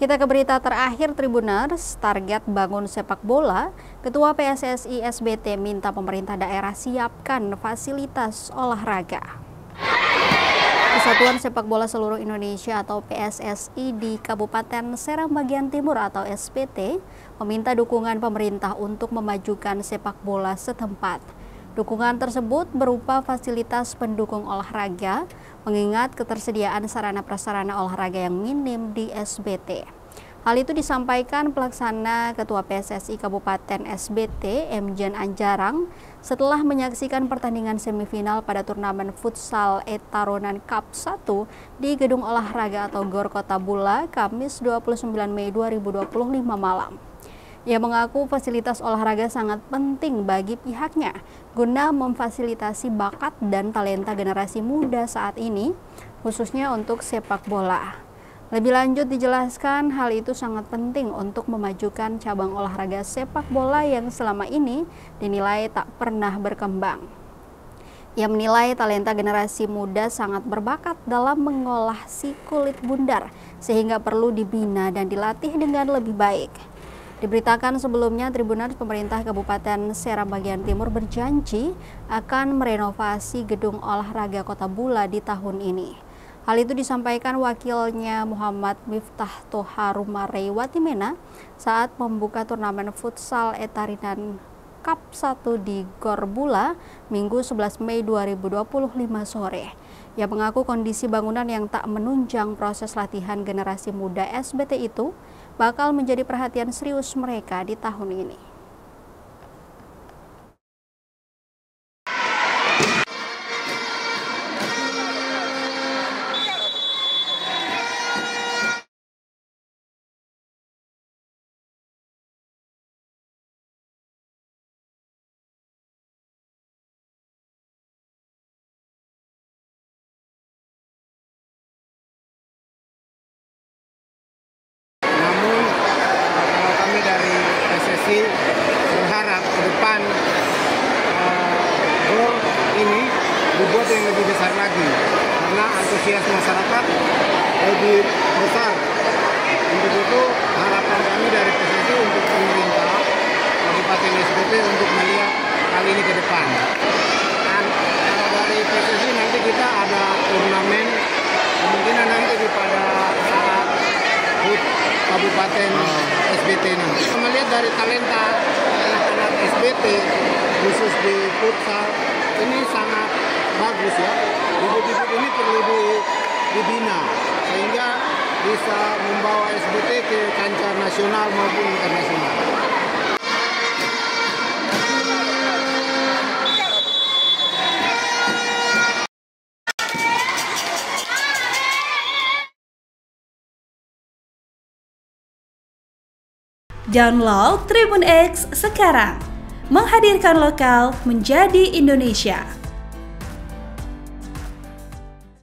Kita ke berita terakhir Tribuners, target bangun sepak bola, Ketua PSSI SBT minta pemerintah daerah siapkan fasilitas olahraga. Persatuan Sepak Bola Seluruh Indonesia atau PSSI di Kabupaten Serang Bagian Timur atau SBT meminta dukungan pemerintah untuk memajukan sepak bola setempat. Dukungan tersebut berupa fasilitas pendukung olahraga, mengingat ketersediaan sarana-prasarana olahraga yang minim di SBT. Hal itu disampaikan pelaksana Ketua PSSI Kabupaten SBT, Mjen Anjarang, setelah menyaksikan pertandingan semifinal pada turnamen futsal Etaronan Cup 1 di Gedung Olahraga atau GOR Kota Bula, Kamis 29 Mei 2025 malam. Ia mengaku fasilitas olahraga sangat penting bagi pihaknya guna memfasilitasi bakat dan talenta generasi muda saat ini, khususnya untuk sepak bola. Lebih lanjut dijelaskan hal itu sangat penting untuk memajukan cabang olahraga sepak bola yang selama ini dinilai tak pernah berkembang. Ia menilai talenta generasi muda sangat berbakat dalam mengolah si kulit bundar sehingga perlu dibina dan dilatih dengan lebih baik. Diberitakan sebelumnya, Tribuners pemerintah Kabupaten Serang Bagian Timur berjanji akan merenovasi gedung olahraga Kota Bula di tahun ini. Hal itu disampaikan wakilnya Muhammad Miftah Toharumarei Watimena saat membuka turnamen futsal Etaronan Cup 1 di GOR Bula Minggu 11 Mei 2025 sore. Ia mengaku kondisi bangunan yang tak menunjang proses latihan generasi muda SBT itu bakal menjadi perhatian serius mereka di tahun ini. Berharap ke depan GOR ini dibuat yang lebih besar lagi karena antusias masyarakat lebih besar. Untuk itu harapan kami dari PSSI untuk pemerintah Kabupaten SBT untuk melihat hal ini ke depan. Dan kalau dari PSSI nanti kita ada turnamen kemungkinan nanti pada saat Kabupaten SBT nanti. Melihat dari talenta anak-anak SBT khusus di futsal ini sangat bagus ya. Bibit-bibit ini perlu dibina sehingga bisa membawa SBT ke kancah nasional maupun internasional. Download Tribun X sekarang, menghadirkan lokal menjadi Indonesia.